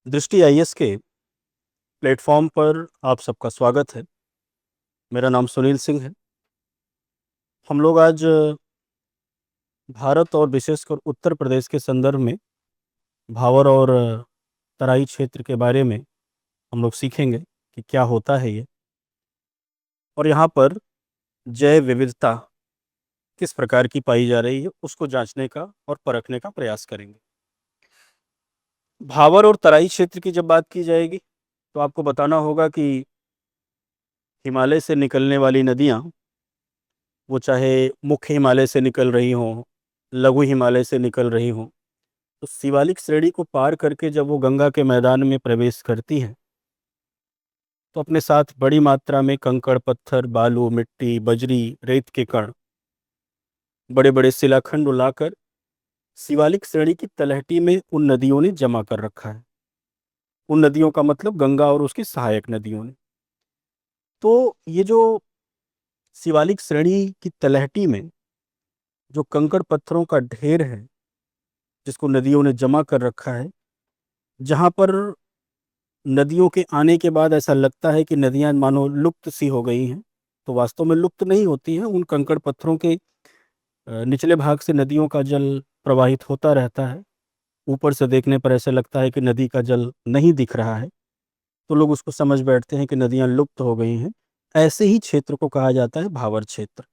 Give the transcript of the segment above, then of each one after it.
दृष्टि आईएएस के प्लेटफॉर्म पर आप सबका स्वागत है। मेरा नाम सुनील सिंह है। हम लोग आज भारत और विशेषकर उत्तर प्रदेश के संदर्भ में भावर और तराई क्षेत्र के बारे में हम लोग सीखेंगे कि क्या होता है ये, और यहाँ पर जैव विविधता किस प्रकार की पाई जा रही है उसको जांचने का और परखने का प्रयास करेंगे। भावर और तराई क्षेत्र की जब बात की जाएगी तो आपको बताना होगा कि हिमालय से निकलने वाली नदियाँ, वो चाहे मुख्य हिमालय से निकल रही हों, लघु हिमालय से निकल रही हों, तो शिवालिक श्रेणी को पार करके जब वो गंगा के मैदान में प्रवेश करती हैं तो अपने साथ बड़ी मात्रा में कंकड़ पत्थर, बालू, मिट्टी, बजरी, रेत के कण, बड़े बड़े शिलाखंड उलाकर शिवालिक श्रेणी की तलहटी में उन नदियों ने जमा कर रखा है। उन नदियों का मतलब गंगा और उसकी सहायक नदियों ने। तो ये जो शिवालिक श्रेणी की तलहटी में जो कंकड़ पत्थरों का ढेर है जिसको नदियों ने जमा कर रखा है, जहाँ पर नदियों के आने के बाद ऐसा लगता है कि नदियाँ मानो लुप्त सी हो गई हैं, तो वास्तव में लुप्त नहीं होती हैं। उन कंकड़ पत्थरों के निचले भाग से नदियों का जल प्रवाहित होता रहता है। ऊपर से देखने पर ऐसा लगता है कि नदी का जल नहीं दिख रहा है, तो लोग उसको समझ बैठते हैं कि नदियाँ लुप्त हो गई हैं। ऐसे ही क्षेत्र को कहा जाता है भावर क्षेत्र।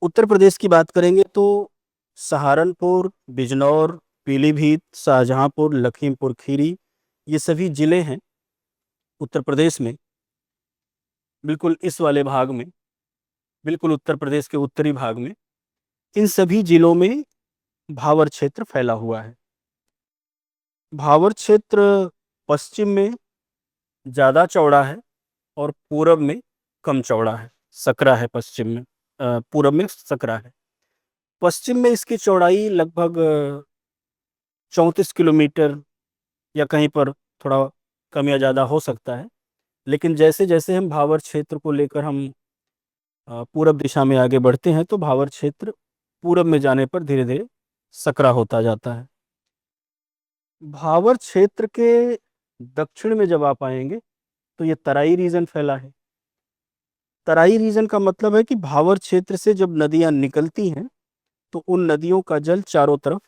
उत्तर प्रदेश की बात करेंगे तो सहारनपुर, बिजनौर, पीलीभीत, शाहजहांपुर, लखीमपुर खीरी, ये सभी जिले हैं उत्तर प्रदेश में। बिल्कुल इस वाले भाग में, बिल्कुल उत्तर प्रदेश के उत्तरी भाग में, इन सभी जिलों में भावर क्षेत्र फैला हुआ है। भावर क्षेत्र पश्चिम में ज़्यादा चौड़ा है और पूरब में कम चौड़ा है, सकरा है। पश्चिम में पूरब में सकरा है। पश्चिम में इसकी चौड़ाई लगभग 34 किलोमीटर, या कहीं पर थोड़ा कम या ज़्यादा हो सकता है। लेकिन जैसे जैसे हम भावर क्षेत्र को लेकर हम पूरब दिशा में आगे बढ़ते हैं तो भावर क्षेत्र पूरब में जाने पर धीरे धीरे सकरा होता जाता है। भावर क्षेत्र के दक्षिण में जब आप आएंगे तो ये तराई रीजन फैला है। तराई रीजन का मतलब है कि भावर क्षेत्र से जब नदियां निकलती हैं तो उन नदियों का जल चारों तरफ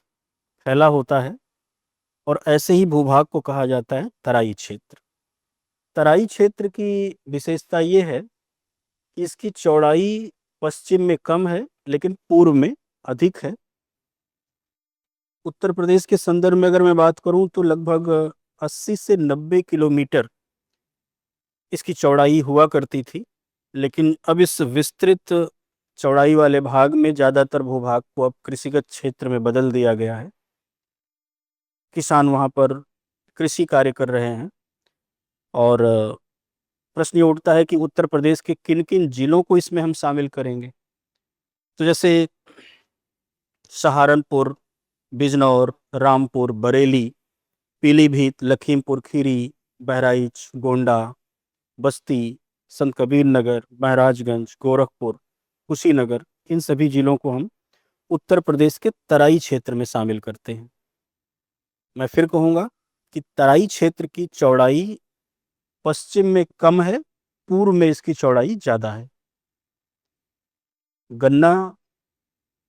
फैला होता है, और ऐसे ही भूभाग को कहा जाता है तराई क्षेत्र। तराई क्षेत्र की विशेषता ये है कि इसकी चौड़ाई पश्चिम में कम है लेकिन पूर्व में अधिक है। उत्तर प्रदेश के संदर्भ में अगर मैं बात करूं तो लगभग 80 से 90 किलोमीटर इसकी चौड़ाई हुआ करती थी, लेकिन अब इस विस्तृत चौड़ाई वाले भाग में ज़्यादातर भूभाग को अब कृषिगत क्षेत्र में बदल दिया गया है। किसान वहाँ पर कृषि कार्य कर रहे हैं, और प्रश्न ये उठता है कि उत्तर प्रदेश के किन किन जिलों को इसमें हम शामिल करेंगे। तो जैसे सहारनपुर, बिजनौर, रामपुर, बरेली, पीलीभीत, लखीमपुर खीरी, बहराइच, गोंडा, बस्ती, संत कबीर नगर, महाराजगंज, गोरखपुर, कुशीनगर, इन सभी जिलों को हम उत्तर प्रदेश के तराई क्षेत्र में शामिल करते हैं। मैं फिर कहूँगा कि तराई क्षेत्र की चौड़ाई पश्चिम में कम है, पूर्व में इसकी चौड़ाई ज़्यादा है। गन्ना,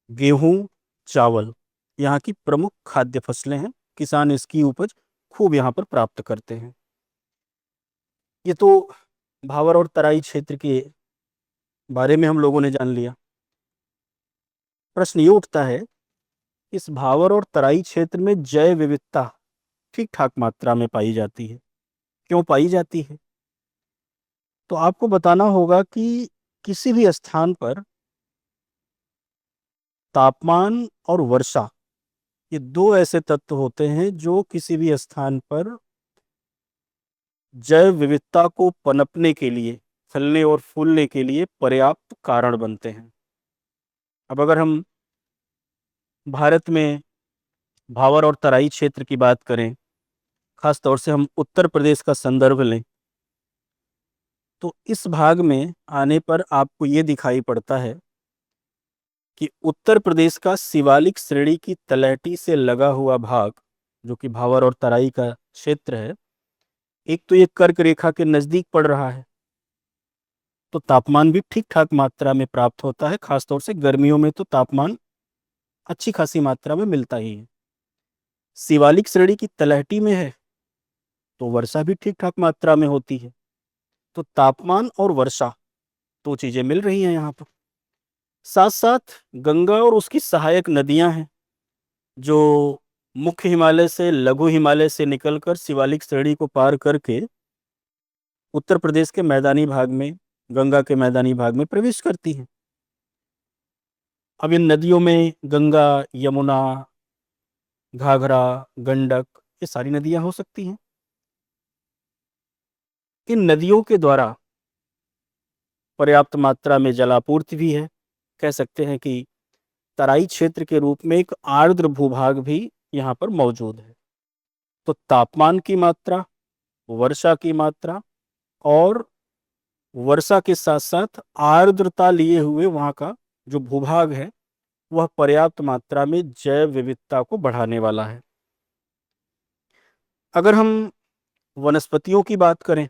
गेहूँ, चावल यहाँ की प्रमुख खाद्य फसलें हैं। किसान इसकी उपज खूब यहाँ पर प्राप्त करते हैं। ये तो भावर और तराई क्षेत्र के बारे में हम लोगों ने जान लिया। प्रश्न ये उठता है, इस भावर और तराई क्षेत्र में जैव विविधता ठीक ठाक मात्रा में पाई जाती है। क्यों पाई जाती है? तो आपको बताना होगा कि किसी भी स्थान पर तापमान और वर्षा, ये दो ऐसे तत्व होते हैं जो किसी भी स्थान पर जैव विविधता को पनपने के लिए, फलने और फूलने के लिए पर्याप्त कारण बनते हैं। अब अगर हम भारत में भावर और तराई क्षेत्र की बात करें, खास तौर से हम उत्तर प्रदेश का संदर्भ लें, तो इस भाग में आने पर आपको ये दिखाई पड़ता है कि उत्तर प्रदेश का शिवालिक श्रेणी की तलहटी से लगा हुआ भाग, जो कि भावर और तराई का क्षेत्र है, एक तो ये कर्क रेखा के नजदीक पड़ रहा है, तो तापमान भी ठीक ठाक मात्रा में प्राप्त होता है। खासतौर से गर्मियों में तो तापमान अच्छी खासी मात्रा में मिलता ही है। शिवालिक श्रेणी की तलहटी में है तो वर्षा भी ठीक ठाक मात्रा में होती है। तो तापमान और वर्षा, दो चीजें मिल रही हैं यहाँ पर। साथ साथ गंगा और उसकी सहायक नदियां हैं जो मुख्य हिमालय से, लघु हिमालय से निकलकर शिवालिक श्रेणी को पार करके उत्तर प्रदेश के मैदानी भाग में, गंगा के मैदानी भाग में प्रवेश करती हैं। अब इन नदियों में गंगा, यमुना, घाघरा, गंडक, ये सारी नदियां हो सकती हैं। इन नदियों के द्वारा पर्याप्त मात्रा में जलापूर्ति भी है। कह सकते हैं कि तराई क्षेत्र के रूप में एक आर्द्र भूभाग भी यहाँ पर मौजूद है। तो तापमान की मात्रा, वर्षा की मात्रा और वर्षा के साथ साथ आर्द्रता लिए हुए वहाँ का जो भूभाग है वह पर्याप्त मात्रा में जैव विविधता को बढ़ाने वाला है। अगर हम वनस्पतियों की बात करें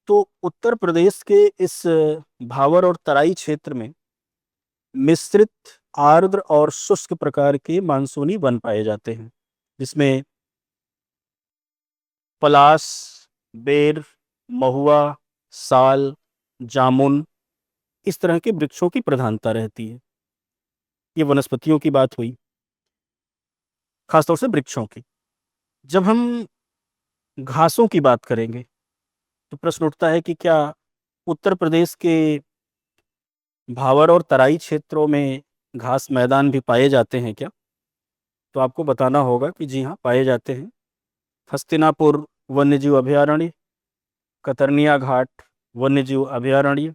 तो उत्तर प्रदेश के इस भावर और तराई क्षेत्र में मिश्रित, आर्द्र और शुष्क प्रकार के मानसूनी वन पाए जाते हैं, जिसमें पलास, बेर, महुआ, साल, जामुन, इस तरह के वृक्षों की प्रधानता रहती है। ये वनस्पतियों की बात हुई, खासतौर से वृक्षों की। जब हम घासों की बात करेंगे तो प्रश्न उठता है कि क्या उत्तर प्रदेश के भावर और तराई क्षेत्रों में घास मैदान भी पाए जाते हैं क्या? तो आपको बताना होगा कि जी हाँ, पाए जाते हैं। हस्तिनापुर वन्यजीव अभयारण्य, कतरनिया घाट वन्यजीव अभयारण्य,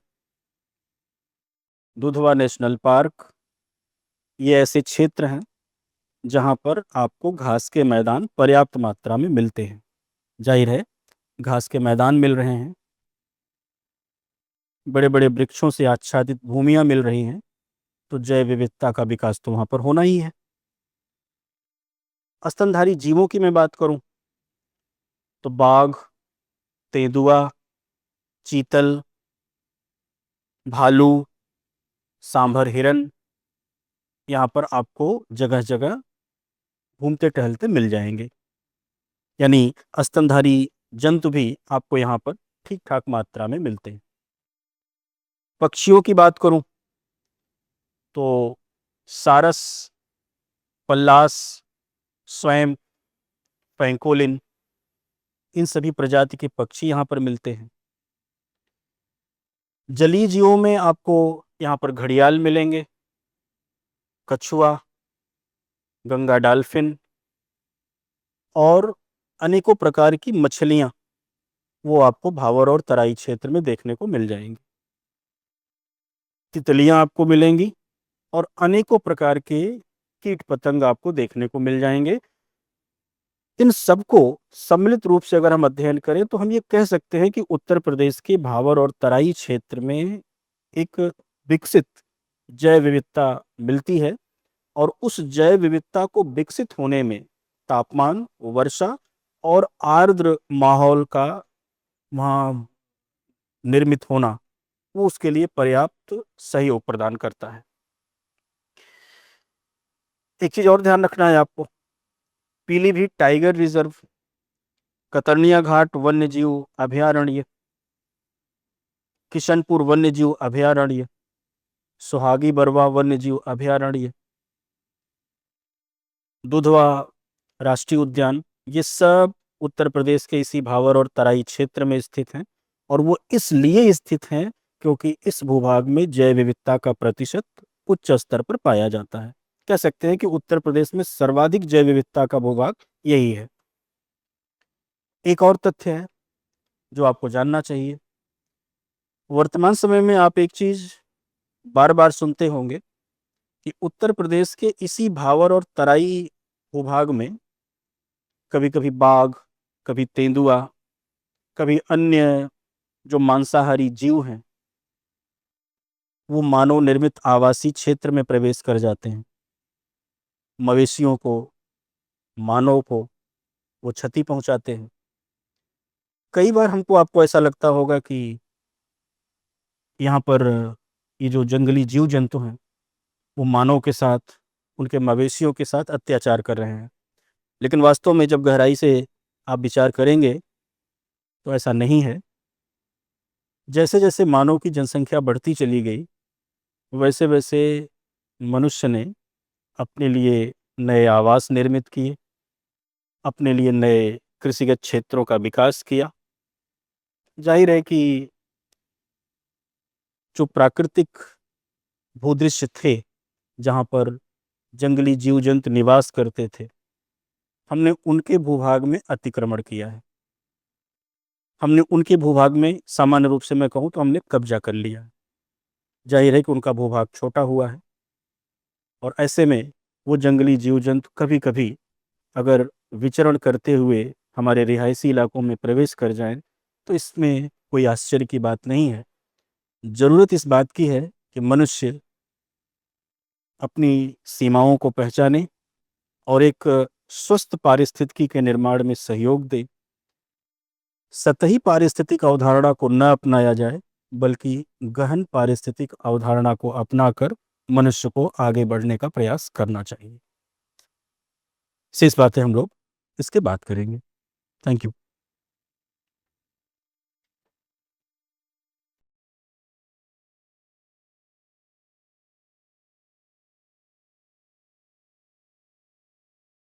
दुधवा नेशनल पार्क, ये ऐसे क्षेत्र हैं जहां पर आपको घास के मैदान पर्याप्त मात्रा में मिलते हैं। जाहिर है, घास के मैदान मिल रहे हैं, बड़े बड़े वृक्षों से आच्छादित भूमियां मिल रही हैं, तो जैव विविधता का विकास तो वहां पर होना ही है। स्तनधारी जीवों की मैं बात करूं तो बाघ, तेंदुआ, चीतल, भालू, सांभर हिरन यहाँ पर आपको जगह जगह घूमते टहलते मिल जाएंगे। यानी स्तनधारी जंतु भी आपको यहाँ पर ठीक ठाक मात्रा में मिलते हैं। पक्षियों की बात करूं तो सारस, पल्लास, स्वयं, पैंकोलिन, इन सभी प्रजाति के पक्षी यहाँ पर मिलते हैं। जलीय जीवों में आपको यहाँ पर घड़ियाल मिलेंगे, कछुआ, गंगा डॉल्फिन और अनेकों प्रकार की मछलियां वो आपको भावर और तराई क्षेत्र में देखने को मिल जाएंगी। तितलियां आपको मिलेंगी और अनेकों प्रकार के कीट पतंग आपको देखने को मिल जाएंगे। इन सबको सम्मिलित रूप से अगर हम अध्ययन करें तो हम ये कह सकते हैं कि उत्तर प्रदेश के भावर और तराई क्षेत्र में एक विकसित जैव विविधता मिलती है और उस जैव विविधता को विकसित होने में तापमान, वर्षा और आर्द्र माहौल का वहाँ निर्मित होना, वो उसके लिए पर्याप्त सहयोग प्रदान करता है। एक चीज और ध्यान रखना है आपको, पीलीभीत टाइगर रिजर्व, कतरनिया घाट वन्यजीव अभयारण्य, किशनपुर वन्यजीव अभयारण्य, सुहागी बरवा वन्यजीव अभयारण्य, दुधवा राष्ट्रीय उद्यान, ये सब उत्तर प्रदेश के इसी भावर और तराई क्षेत्र में स्थित हैं। और वो इसलिए स्थित हैं क्योंकि इस भूभाग में जैव विविधता का प्रतिशत उच्च स्तर पर पाया जाता है। कह सकते हैं कि उत्तर प्रदेश में सर्वाधिक जैव विविधता का भूभाग यही है। एक और तथ्य है जो आपको जानना चाहिए, वर्तमान समय में आप एक चीज बार बार सुनते होंगे कि उत्तर प्रदेश के इसी भावर और तराई भूभाग में कभी कभी बाघ, कभी तेंदुआ, कभी अन्य जो मांसाहारी जीव हैं वो मानव निर्मित आवासीय क्षेत्र में प्रवेश कर जाते हैं। मवेशियों को, मानव को वो क्षति पहुंचाते हैं। कई बार आपको ऐसा लगता होगा कि यहाँ पर ये जो जंगली जीव जंतु हैं वो मानव के साथ, उनके मवेशियों के साथ अत्याचार कर रहे हैं, लेकिन वास्तव में जब गहराई से आप विचार करेंगे तो ऐसा नहीं है। जैसे जैसे मानव की जनसंख्या बढ़ती चली गई, वैसे वैसे मनुष्य ने अपने लिए नए आवास निर्मित किए, अपने लिए नए कृषिगत क्षेत्रों का विकास किया। जाहिर है कि जो प्राकृतिक भूदृश्य थे, जहाँ पर जंगली जीव जंतु निवास करते थे, हमने उनके भूभाग में अतिक्रमण किया है। हमने उनके भूभाग में, सामान्य रूप से मैं कहूँ तो, हमने कब्जा कर लिया है। जाहिर है कि उनका भूभाग छोटा हुआ है, और ऐसे में वो जंगली जीव जंतु कभी कभी अगर विचरण करते हुए हमारे रिहायशी इलाकों में प्रवेश कर जाएं, तो इसमें कोई आश्चर्य की बात नहीं है। ज़रूरत इस बात की है कि मनुष्य अपनी सीमाओं को पहचाने और एक स्वस्थ पारिस्थितिकी के निर्माण में सहयोग दे। सतही पारिस्थितिक अवधारणा को न अपनाया जाए, बल्कि गहन पारिस्थितिक अवधारणा को अपनाकर मनुष्य को आगे बढ़ने का प्रयास करना चाहिए। शेष बातें हम लोग इसके बाद करेंगे। Thank you.